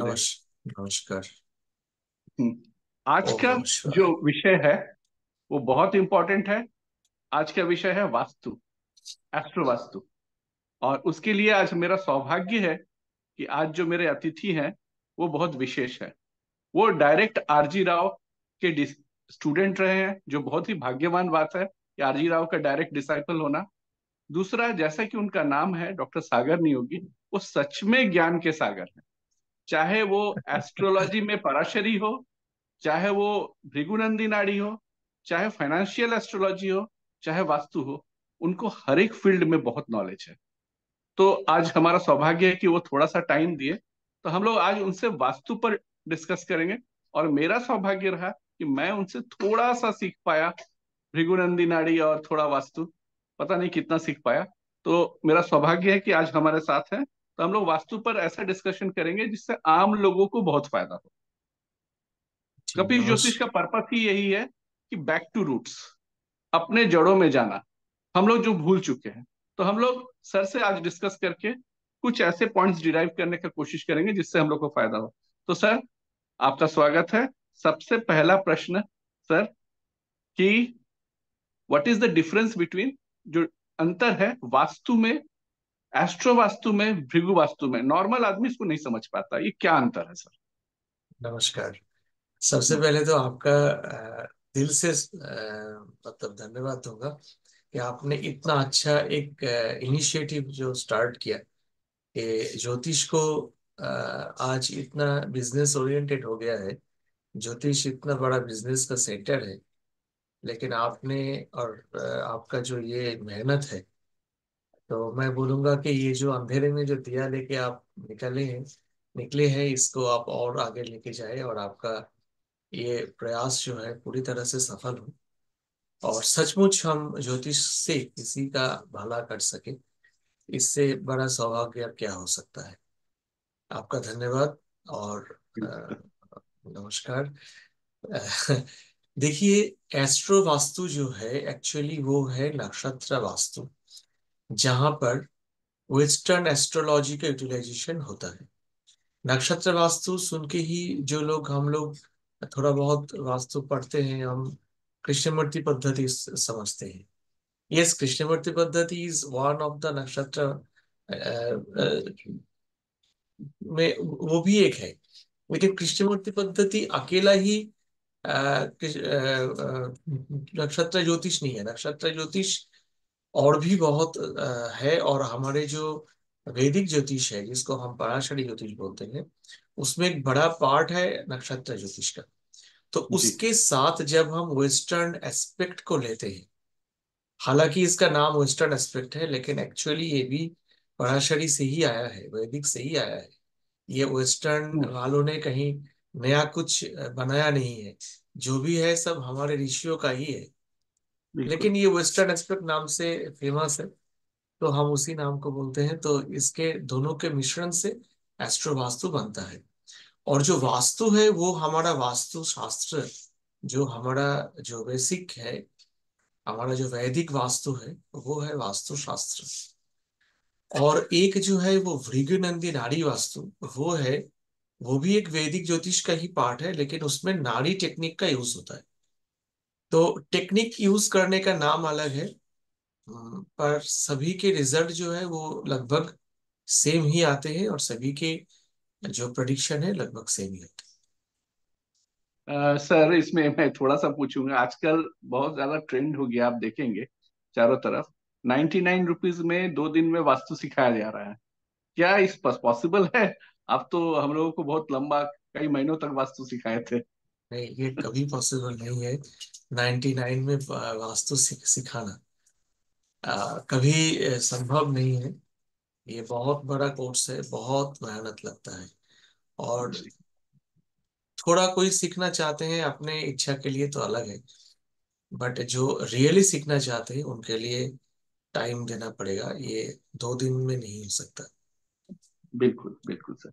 महादेव। नमस्कार। हम्म। आज ओम का नमः जो शिवाय। विषय है वो बहुत इंपॉर्टेंट है। आज का विषय है वास्तु, एस्ट्रो वास्तु। और उसके लिए आज मेरा सौभाग्य है कि आज जो मेरे अतिथि हैं वो बहुत विशेष है। वो डायरेक्ट आरजी राव के स्टूडेंट रहे हैं, जो बहुत ही भाग्यवान बात है कि आरजी राव का डायरेक्ट डिसाइपल होना। दूसरा, जैसा कि उनका नाम है डॉक्टर सागर नियोगी, वो सच में ज्ञान के सागर हैं। चाहे वो एस्ट्रोलॉजी में पराशरी हो, चाहे वो भृगुनंदी नाड़ी हो, चाहे फाइनेंशियल एस्ट्रोलॉजी हो, चाहे वास्तु हो, उनको हर एक फील्ड में बहुत नॉलेज है। तो आज हमारा सौभाग्य है कि वो थोड़ा सा टाइम दिए, तो हम लोग आज उनसे वास्तु पर डिस्कस करेंगे। और मेरा सौभाग्य रहा कि मैं उनसे थोड़ा सा सीख पाया, भृगुनंदी नाड़ी और थोड़ा वास्तु। पता नहीं कितना सीख पाया। तो मेरा सौभाग्य है कि आज हमारे साथ हैं, तो हम लोग वास्तु पर ऐसा डिस्कशन करेंगे जिससे आम लोगों को बहुत फायदा हो। जी कपिल ज्योतिष का नमस्कार। पर्पस ही यही है कि बैक टू रूट्स, अपने जड़ों में जाना, हम लोग जो भूल चुके हैं। तो हम लोग सर से आज डिस्कस करके कुछ ऐसे पॉइंट्स डिराइव करने का कोशिश करेंगे जिससे हम लोग को फायदा हो। तो सर, आपका स्वागत है। सबसे पहला प्रश्न सर, कि what is the difference between, जो अंतर है वास्तु में, एस्ट्रो वास्तु में, भृगु वास्तु में, नॉर्मल आदमी इसको नहीं समझ पाता, ये क्या अंतर है सर? नमस्कार। सबसे हम्म। पहले तो आपका दिल से मतलब धन्यवाद दूंगा कि आपने इतना अच्छा एक इनिशिएटिव जो स्टार्ट किया कि ज्योतिष को आज इतना बिजनेस ओरिएंटेड हो गया है। ज्योतिष इतना बड़ा बिजनेस का सेक्टर है, लेकिन आपने और आपका जो ये मेहनत है, तो मैं बोलूंगा कि ये जो अंधेरे में जो दिया लेके आप निकले हैं, इसको आप और आगे लेके जाए और आपका ये प्रयास जो है पूरी तरह से सफल हो। और सचमुच हम ज्योतिष से किसी का भला कर सके, इससे बड़ा सौभाग्य अब क्या हो सकता है। आपका धन्यवाद। और नमस्कार। देखिए, एस्ट्रो वास्तु जो है एक्चुअली वो है नक्षत्र वास्तु, जहां पर वेस्टर्न एस्ट्रोलॉजी का यूटिलाइजेशन होता है। नक्षत्र वास्तु सुन के ही जो लोग हम लोग थोड़ा बहुत वास्तु पढ़ते हैं, हम कृष्णमूर्ति पद्धति समझते हैं। यस, कृष्णमूर्ति पद्धति इज वन ऑफ द नक्षत्र में, वो भी एक है। लेकिन कृष्णमूर्ति पद्धति अकेला ही नक्षत्र ज्योतिष नहीं है। नक्षत्र ज्योतिष और भी बहुत है। और हमारे जो वैदिक ज्योतिष है, जिसको हम पराशरी ज्योतिष बोलते हैं, उसमें एक बड़ा पार्ट है नक्षत्र ज्योतिष का। तो जी। उसके साथ जब हम वेस्टर्न एस्पेक्ट को लेते हैं, हालांकि इसका नाम वेस्टर्न एस्पेक्ट है, लेकिन एक्चुअली ये भी पराशरी से ही आया है, वैदिक से ही आया है। ये वेस्टर्न हम्म। वालों ने कहीं नया कुछ बनाया नहीं है। जो भी है सब हमारे ऋषियों का ही है। बिल्कुल। लेकिन ये वेस्टर्न एस्पेक्ट नाम से फेमस है, तो हम उसी नाम को बोलते हैं। तो इसके दोनों के मिश्रण से एस्ट्रो वास्तु बनता है। और जो वास्तु है वो हमारा वास्तु शास्त्र, जो हमारा जो बेसिक है, हमारा जो वैदिक वास्तु है, वो है वास्तु शास्त्र। और एक जो है वो भृगु नाड़ी वास्तु, वो है, वो भी एक वैदिक ज्योतिष का ही पार्ट है, लेकिन उसमें नाड़ी टेक्निक का यूज होता है। तो टेक्निक यूज करने का नाम अलग है, पर सभी के रिजल्ट जो है वो लगभग सेम ही आते हैं, और सभी के जो प्रेडिक्शन है लगभग सेम ही होते सर, इसमें मैं थोड़ा सा पूछूंगा। आजकल बहुत ज्यादा ट्रेंड हो गया, आप देखेंगे चारों तरफ 99 रुपीज में 2 दिन में वास्तु सिखाया जा रहा है। क्या इस पॉसिबल है? आप तो हम लोगों को बहुत लंबा, कई महीनों तक वास्तु सिखाए थे। हैं। नहीं, ये कभी पॉसिबल नहीं है 99 में वास्तु सिखाना। कभी संभव नहीं है। ये बहुत बड़ा कोर्स है, बहुत मेहनत लगता है। और जी। थोड़ा कोई सीखना चाहते हैं अपने इच्छा के लिए तो अलग है, बट जो रियली सीखना चाहते हैं उनके लिए टाइम देना पड़ेगा। ये 2 दिन में नहीं हो सकता। बिल्कुल बिल्कुल सर।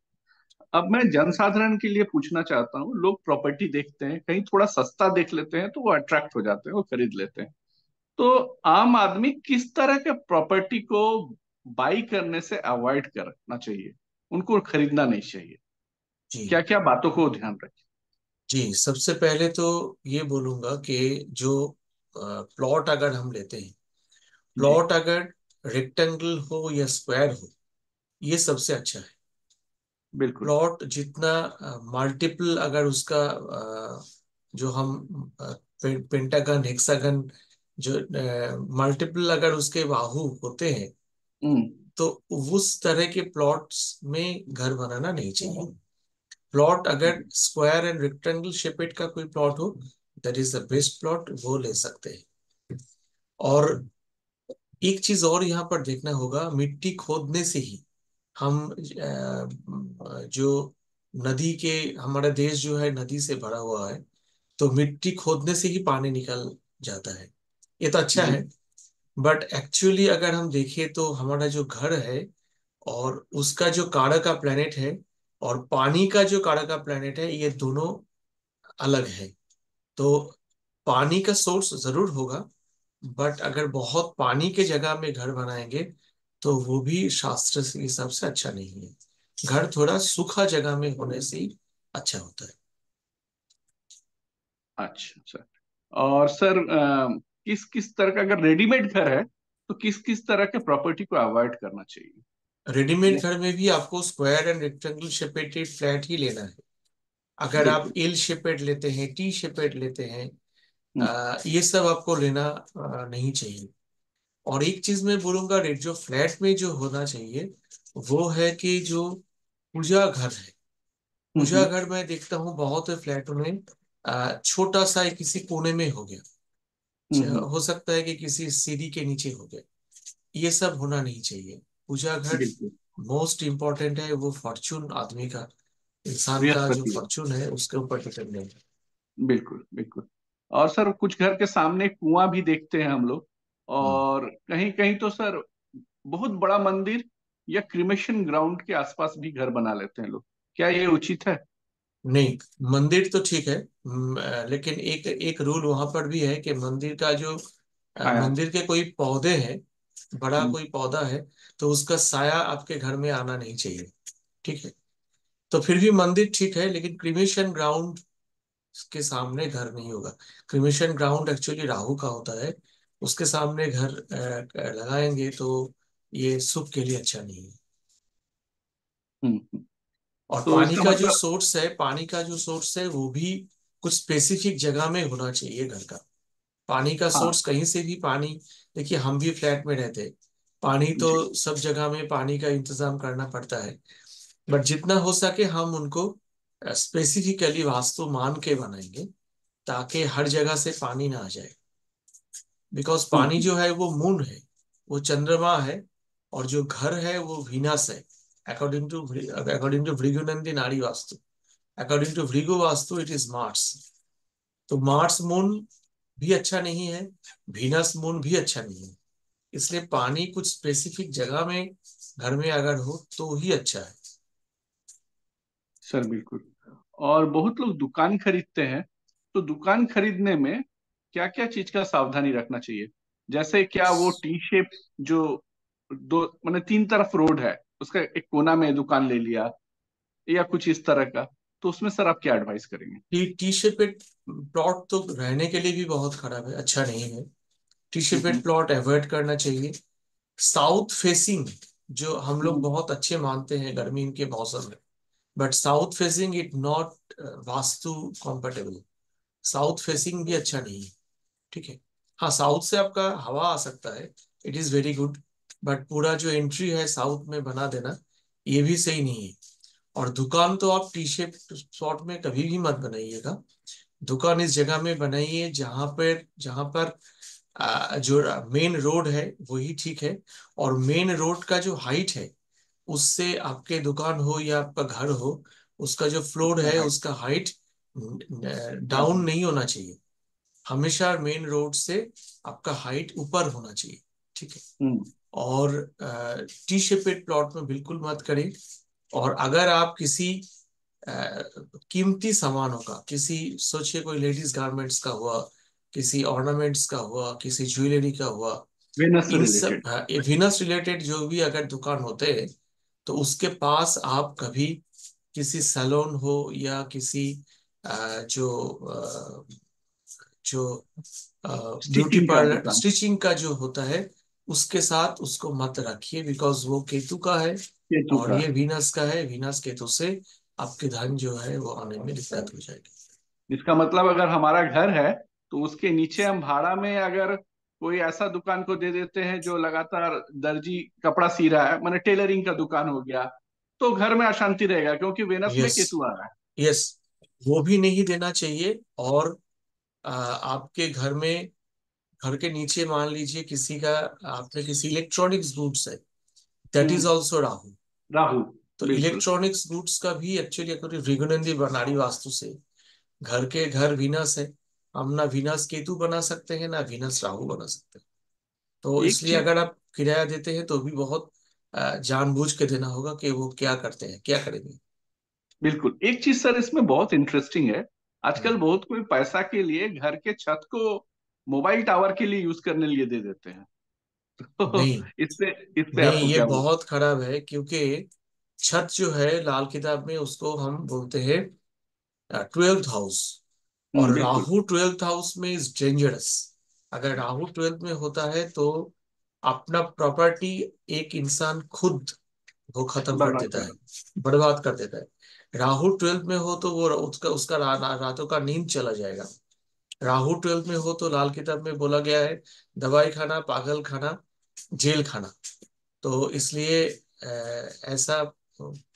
अब मैं जनसाधारण के लिए पूछना चाहता हूँ। लोग प्रॉपर्टी देखते हैं, कहीं थोड़ा सस्ता देख लेते हैं तो वो अट्रैक्ट हो जाते हैं, वो खरीद लेते हैं। तो आम आदमी किस तरह के प्रॉपर्टी को बाई करने से अवॉइड करना चाहिए, उनको खरीदना नहीं चाहिए? जी क्या क्या बातों को ध्यान रखें? जी, सबसे पहले तो ये बोलूंगा कि जो प्लॉट अगर हम लेते हैं, जी प्लॉट अगर रेक्टेंगल हो या स्क्वायर हो, ये सबसे अच्छा है। बिल्कुल। प्लॉट जितना मल्टीपल अगर उसका जो हम पेंटागन हेक्सागन जो मल्टीपल अगर उसके बाहु होते हैं, हम्म। तो उस तरह के प्लॉट्स में घर बनाना नहीं चाहिए। प्लॉट अगर स्क्वायर एंड रेक्टेंगल शेपेड का कोई प्लॉट हो, that is the best plot, वो ले सकते हैं। और एक चीज और यहाँ पर देखना होगा, मिट्टी खोदने से ही हम जो नदी के, हमारा देश जो है नदी से भरा हुआ है, तो मिट्टी खोदने से ही पानी निकल जाता है। ये तो अच्छा जी। है, बट एक्चुअली अगर हम देखें तो हमारा जो घर है और उसका जो कारक का प्लेनेट है और पानी का जो कारक का प्लेनेट है, ये दोनों अलग है। तो पानी का सोर्स जरूर होगा, बट अगर बहुत पानी के जगह में घर बनाएंगे तो वो भी शास्त्र के हिसाब से अच्छा नहीं है। घर थोड़ा सूखा जगह में होने से ही अच्छा होता है। अच्छा सर। और सर किस किस तरह का, अगर रेडीमेड घर है तो किस किस तरह के प्रॉपर्टी को अवॉइड करना चाहिए? रेडीमेड ये घर में भी आपको स्क्वायर एंड रेक्टेंगल शेपेटेड फ्लैट ही लेना है। अगर आप बिल्कुल। एल शेपेड लेते हैं, टी शेपेड लेते हैं, हम्म ये सब आपको लेना नहीं चाहिए। और एक चीज मैं बोलूंगा, रेट जो फ्लैट में जो होना चाहिए वो है कि जो पूजा घर है, पूजा हम्म। घर मैं देखता हूँ बहुत फ्लैटों में छोटा सा एक किसी कोने में हो गया, हम्म। हो सकता है कि किसी सीढ़ी के नीचे हो गया। ये सब होना नहीं चाहिए। पूजा घर बिल्कुल। मोस्ट इम्पोर्टेंट है, वो फॉर्चून आदमी का, इंसान का जो बृहस्पति है। फॉर्चून है उसके ऊपर डिपेंडेंट है। बिल्कुल बिल्कुल। और सर कुछ घर के सामने कुआं भी देखते हैं हम लोग। हम्म। और कहीं कहीं तो सर बहुत बड़ा मंदिर या क्रिमेशन ग्राउंड के आसपास भी घर बना लेते हैं लोग। क्या ये उचित है? नहीं, मंदिर तो ठीक है, लेकिन एक एक रूल वहां पर भी है कि मंदिर का जो छाया। मंदिर के कोई पौधे हैं, बड़ा हम्म कोई पौधा है, तो उसका साया आपके घर में आना नहीं चाहिए। ठीक है, तो फिर भी मंदिर ठीक है, लेकिन क्रिमेशन ग्राउंड के सामने घर नहीं होगा। क्रिमेशन ग्राउंड एक्चुअली राहु का होता है, उसके सामने घर लगाएंगे तो ये शुभ के लिए अच्छा नहीं है। हम्म। और तो पानी इसका का जो मतलब। सोर्स है, पानी का जो सोर्स है वो भी कुछ स्पेसिफिक जगह में होना चाहिए घर का। पानी का हाँ। सोर्स कहीं से भी पानी, देखिए हम भी फ्लैट में रहते हैं, पानी तो जी। सब जगह में पानी का इंतजाम करना पड़ता है, बट जितना हो सके हम उनको स्पेसिफिकली वास्तु मान के बनाएंगे, ताकि हर जगह से पानी ना आ जाए। बिकॉज पानी हम्म। जो है वो मून है, वो चंद्रमा है, और जो घर है वो वीनस है। According to Bhrigunandi Nadi Vastu, according to Bhrigu Vastu it is Mars. तो मार्स मून भी अच्छा नहीं है, वीनस मून भी अच्छा नहीं है। इसलिए पानी कुछ स्पेसिफिक जगह में घर में अगर हो तो ही अच्छा है। सर बिल्कुल। और बहुत लोग दुकान खरीदते हैं, तो दुकान खरीदने में क्या क्या चीज का सावधानी रखना चाहिए? जैसे क्या वो टी शेप, जो दो मैंने तीन तरफ रोड है, उसका एक कोना में दुकान ले लिया, या कुछ इस तरह का, तो उसमें सर आप क्या एडवाइस करेंगे? टी टी शेपेड प्लॉट तो रहने के लिए भी बहुत खराब है, अच्छा नहीं है। टी शेपेड हम्म प्लॉट अवॉइड करना चाहिए। साउथ फेसिंग जो हम लोग हम्म। बहुत अच्छे मानते हैं गर्मी के मौसम में, but south facing it not vastu comfortable. South facing भी अच्छा नहीं है। ठीक है, हाँ साउथ से आपका हवा आ सकता है, it is very good, but पूरा जो एंट्री है साउथ में बना देना, ये भी सही नहीं है। और दुकान तो आप टी शेप स्पॉट में कभी भी मत बनाइएगा। दुकान इस जगह में बनाइए जहां पर जो मेन रोड है वही ठीक है। और मेन रोड का जो हाइट है, उससे आपके दुकान हो या आपका घर हो, उसका जो फ्लोर उसका है हाइट उसका हाइट कम डाउन हो। नहीं होना चाहिए। हमेशा मेन रोड से आपका हाइट ऊपर होना चाहिए। ठीक है। हम्म। और टी शेपेड प्लॉट में बिल्कुल मत करें। और अगर आप किसी अ, कीमती सामानों का, किसी, सोचिए कोई लेडीज गारमेंट्स का हुआ, किसी ऑर्नामेंट्स का हुआ, किसी ज्वेलरी का हुआ, वेनस से इन सब रिलेटेड। विनस रिलेटेड जो भी अगर दुकान होते हैं, तो उसके पास आप कभी किसी सैलून हो या किसी जो जो ब्यूटी स्टिचिंग का पार्लर दुकान। स्टिचिंग का जो होता है, उसके साथ उसको मत रखिए, बिकॉज वो केतु का है केतु और का। ये वीनस का है। वीनस केतु से आपके धन जो है वो आने में दिक्कत हो जाएगी। इसका मतलब अगर हमारा घर है तो उसके नीचे हम भाड़ा में अगर कोई ऐसा दुकान को दे देते हैं जो लगातार दर्जी कपड़ा सी रहा है, माने टेलरिंग का दुकान हो गया, तो घर में अशांति रहेगा क्योंकि वेनस में यस, केतु आ रहा है। यस, वो भी नहीं देना चाहिए। और आपके घर में, घर के नीचे मान लीजिए किसी का, आपने किसी इलेक्ट्रॉनिक्स गुड्स है, that is hmm. Also Rahu. Rahu. तो बिल्कुल। इलेक्ट्रॉनिक्स गुड्स का भी एक्चुअली अगर ऋगुनंदी नाड़ी वास्तु से घर के घर विनस है, हम ना विनस केतु बना सकते हैं ना विनस राहु बना सकते हैं। तो एक इसलिए चीज। अगर आप किराया देते हैं तो भी बहुत जानबूझ के देना होगा कि वो क्या करते हैं, क्या करेंगे। बिल्कुल, एक चीज सर इसमें बहुत इंटरेस्टिंग है। आजकल हम्म। बहुत कोई पैसा के लिए घर के छत को मोबाइल टावर के लिए यूज करने लिए दे देते हैं। तो नहीं, इस पे नहीं, आपको ये क्या बोल। बहुत खराब है, क्योंकि छत जो है लाल किताब में उसको हम बोलते हैं 12th हाउस। और बिल्कुल। राहु 12th हाउस में इज डेंजरस। अगर राहु 12th में होता है तो अपना प्रॉपर्टी एक इंसान खुद वो खत्म कर बर्बाद देता कर है, रहा बर्बाद कर देता है। राहु 12th में हो तो वो उसका उसका रातों का नींद चला जाएगा। राहु 12th में हो तो लाल किताब में बोला गया है, दवाई खाना, पागल खाना, जेल खाना। तो इसलिए ऐसा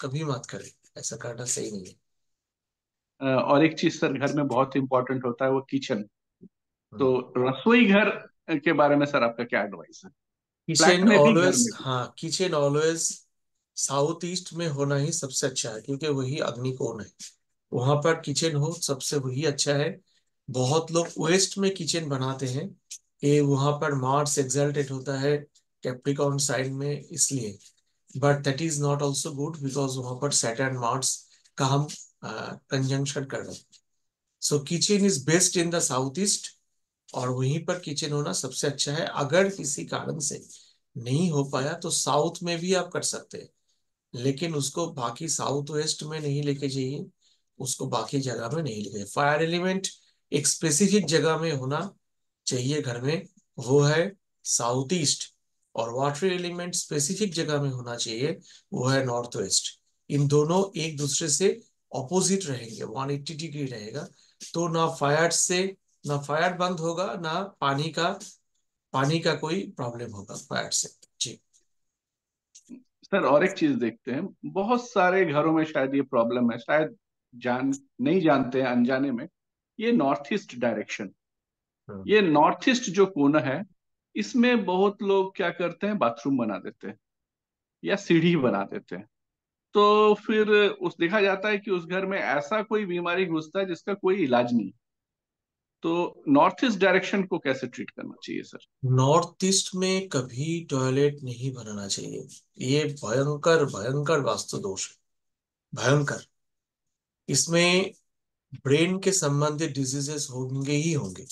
कभी मत करें, ऐसा करना सही नहीं है। और एक चीज सर घर में बहुत इंपॉर्टेंट होता है, वो किचन। तो हम्म। रसोई घर के बारे में सर आपका क्या एडवाइस है? फ्लैट किचन में भी, घर ऑलवेज, में भी। हाँ, किचन ऑलवेज साउथ ईस्ट में होना ही सबसे अच्छा है, क्योंकि वही अग्निकोण है। वहां पर किचन हो सबसे वही अच्छा है। बहुत लोग वेस्ट में किचन बनाते हैं कि वहां पर मार्स एक्सल्टेड होता है कैप्रिकॉर्न साइन में, इसलिए। But that is not also good, because वहां पर सैटर्न मार्स का हम कंजंक्शन कर रहे हैं। सो kitchen is best in the south east, और वहीं पर किचन होना सबसे अच्छा है। अगर किसी कारण से नहीं हो पाया तो साउथ में भी आप कर सकते हैं, लेकिन उसको बाकी साउथ वेस्ट में नहीं लेके जाइए, उसको बाकी जगह में नहीं लेके। फायर एलिमेंट एक स्पेसिफिक जगह में होना चाहिए घर में, वो है साउथ ईस्ट। और वाटर एलिमेंट स्पेसिफिक जगह में होना चाहिए, वो है नॉर्थ वेस्ट। इन दोनों एक दूसरे से ऑपोजिट रहेंगे, 180 डिग्री रहेगा। तो ना फायर से, ना फायर बंद होगा, ना पानी का कोई प्रॉब्लम होगा फायर से। जी। सर और एक चीज देखते हैं, बहुत सारे घरों में शायद ये प्रॉब्लम है, शायद जान नहीं जानते हैं, अनजाने में। ये नॉर्थ ईस्ट डायरेक्शन, हम्म। ये नॉर्थ ईस्ट जो कोना है, इसमें बहुत लोग क्या करते हैं, बाथरूम बना देते हैं या सीढ़ी बना देते हैं। तो फिर उस देखा जाता है कि उस घर में ऐसा कोई बीमारी घुसता है जिसका कोई इलाज नहीं। तो नॉर्थ ईस्ट डायरेक्शन को कैसे ट्रीट करना चाहिए सर? नॉर्थ ईस्ट में कभी टॉयलेट नहीं बनाना चाहिए। ये भयंकर भयंकर वास्तु दोष है, भयंकर। इसमें ब्रेन के संबंधित डिजीजेस होंगे ही होंगे।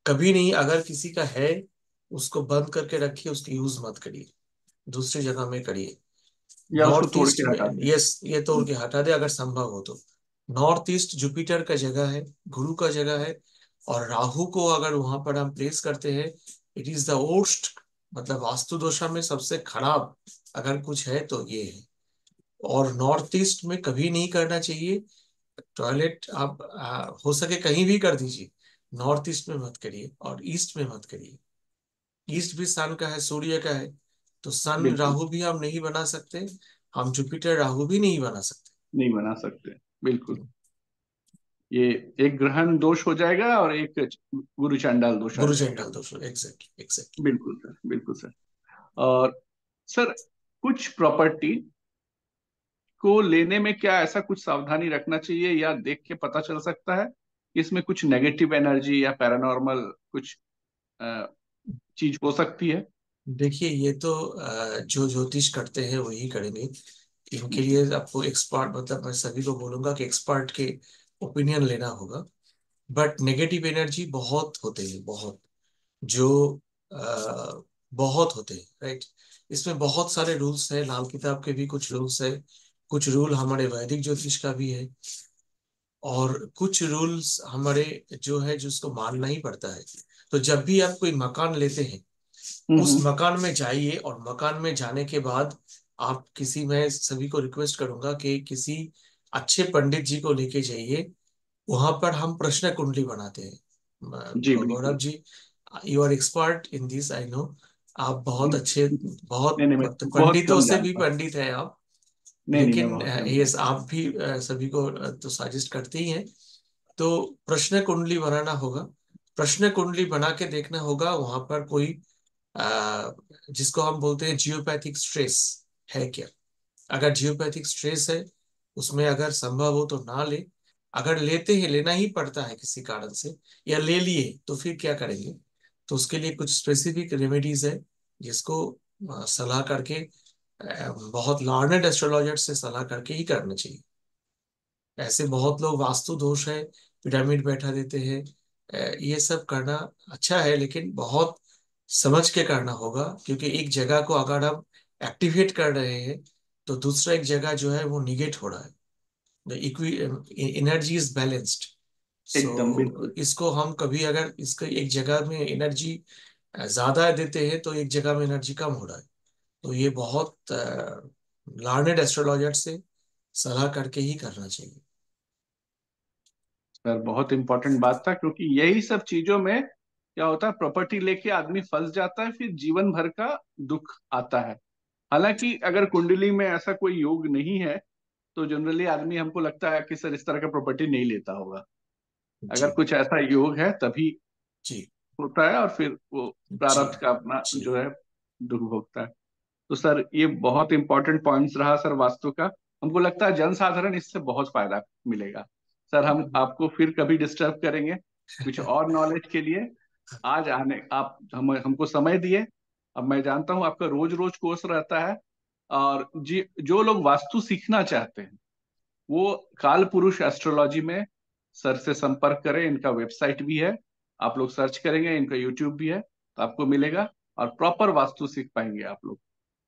कभी नहीं, अगर किसी का है उसको बंद करके रखिए, उसकी यूज मत करिए, दूसरी जगह में करिए। या उसको नॉर्थ तोड़ ईस्ट के में, हटा दें? यस, ये तोड़ के हटा दे अगर संभव हो तो। नॉर्थ ईस्ट जुपिटर का जगह है, गुरु का जगह है। और राहु को अगर वहां पर हम प्लेस करते हैं, इट इज द वर्स्ट, मतलब वास्तु दोषा में सबसे खराब अगर कुछ है तो ये है। और नॉर्थ ईस्ट में कभी नहीं करना चाहिए टॉयलेट। आप हो सके कहीं भी कर दीजिए, नॉर्थ ईस्ट में मत करिए और ईस्ट में मत करिए। ईस्ट भी सन का है, सूर्य का है। तो सन बिल्कुल। राहु भी हम नहीं बना सकते, हम जुपिटर राहु भी नहीं बना सकते। नहीं बना सकते। बिल्कुल। ये एक ग्रहण दोष हो जाएगा और एक गुरु चांडाल दोष आ गुरु जाएगा। जंडाल दोष, एग्जैक्टली, एग्जैक्टली। बिल्कुल सर, बिल्कुल सर। और सर, कुछ प्रॉपर्टी को लेने में क्या ऐसा कुछ सावधानी रखना चाहिए या देख के पता चल सकता है कि इसमें कुछ नेगेटिव एनर्जी या पैरानॉर्मल कुछ अ, चीज हो सकती है? देखिए, ये तो जो ज्योतिष करते हैं वही करेंगे। इनके लिए आपको एक्सपर्ट, मतलब मैं सभी को बोलूंगा कि एक्सपर्ट के ओपिनियन लेना होगा। बट नेगेटिव एनर्जी बहुत होते हैं, बहुत, जो आ, बहुत होते हैं, राइट। इसमें बहुत सारे रूल्स हैं, लाल किताब के भी कुछ रूल्स है। कुछ रूल हमारे वैदिक ज्योतिष का भी है, और कुछ रूल्स हमारे जो है जिसको मानना ही पड़ता है। तो जब भी आप कोई मकान लेते हैं, उस हम्म। मकान में जाइए, और मकान में जाने के बाद आप किसी, मैं सभी को रिक्वेस्ट करूंगा कि किसी अच्छे पंडित जी को लेके जाइए। वहां पर हम प्रश्न कुंडली बनाते हैं। जी गौरव बिल्कुल। जी, you are expert in this, I know. आप बहुत अच्छे, नहीं बहुत नहीं, मैं मतलब बहुत पंडितों कम से भी जानता हूँ। पंडित हैं आप। नहीं नहीं, मैं लेकिन बहुत कम यस, जानता आप भी सभी को तो सजेस्ट करते ही हैं। तो प्रश्न कुंडली बनाना होगा। प्रश्न कुंडली बना के देखना होगा वहां पर कोई जिसको हम बोलते हैं जियोपैथिक स्ट्रेस है क्या। अगर जियोपैथिक स्ट्रेस है, उसमें अगर संभव हो तो ना ले। अगर लेते हैं, लेना ही पड़ता है किसी कारण से, या ले लिए, तो फिर क्या करेंगे। तो उसके लिए कुछ स्पेसिफिक रेमेडीज है, जिसको सलाह करके, बहुत लर्नेड एस्ट्रोलॉजर से सलाह करके ही करना चाहिए। ऐसे बहुत लोग वास्तु दोष है, पिरामिड बैठा देते हैं। ये सब करना अच्छा है, लेकिन बहुत समझ के करना होगा, क्योंकि एक जगह को अगर हम एक्टिवेट कर रहे हैं, तो दूसरा एक जगह जो है वो निगेट हो रहा है। The equi energy is balanced. एकदम सो बिल्कुल। इसको हम कभी, अगर इसको एक जगह में एनर्जी ज्यादा देते हैं, तो एक जगह में एनर्जी कम हो रहा है। तो ये बहुत लर्नेड एस्ट्रोलॉजर से सलाह करके ही करना चाहिए। सर बहुत इंपॉर्टेंट बात था, क्योंकि यही सब चीजों में क्या होता है, प्रॉपर्टी लेके आदमी फंस जाता है, फिर जीवन भर का दुख आता है। हालांकि अगर कुंडली में ऐसा कोई योग नहीं है, तो जनरली आदमी, हमको लगता है कि सर इस तरह का प्रॉपर्टी नहीं लेता होगा। अगर जी कुछ ऐसा योग है तभी जी होता है, और फिर वो जी प्रारब्ध का अपना जी जो है दुख भोगता है। तो सर ये बहुत इंपॉर्टेंट पॉइंट्स रहा सर वास्तु का। हमको लगता है जनसाधारण इससे बहुत फायदा मिलेगा। सर हम आपको फिर कभी डिस्टर्ब करेंगे कुछ और नॉलेज के लिए। आज आने आप हमको समय दिए। अब मैं जानता हूँ आपका रोज रोज कोर्स रहता है। और जी, जो लोग वास्तु सीखना चाहते हैं वो काल पुरुष एस्ट्रोलॉजी में सर से संपर्क करें। इनका वेबसाइट भी है, आप लोग सर्च करेंगे, इनका यूट्यूब भी है, तो आपको मिलेगा। और प्रॉपर वास्तु सीख पाएंगे आप लोग,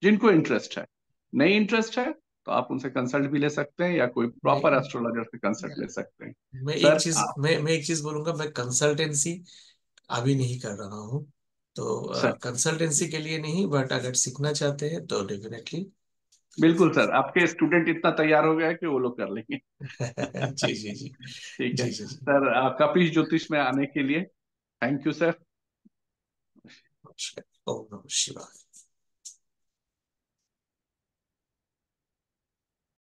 जिनको इंटरेस्ट है। नहीं इंटरेस्ट है तो आप उनसे कंसल्ट भी ले सकते हैं, या कोई मैं प्रॉपर एस्ट्रोलॉजर से कंसल्ट ले सकते हैं। मैं एक सर चीज, मैं एक चीज बोलूंगा, मैं कंसल्टेंसी अभी नहीं कर रहा हूँ। तो सर कंसल्टेंसी के लिए नहीं, बट अगर सीखना चाहते हैं तो डेफिनेटली। बिल्कुल सर, आपके स्टूडेंट इतना तैयार हो गया है कि वो लोग कर लेंगे। जी जी जी ठीक है जी जी जी। सर, कपिश ज्योतिष में आने के लिए थैंक यू सर। नमस्कार। ओम नमः शिवाय।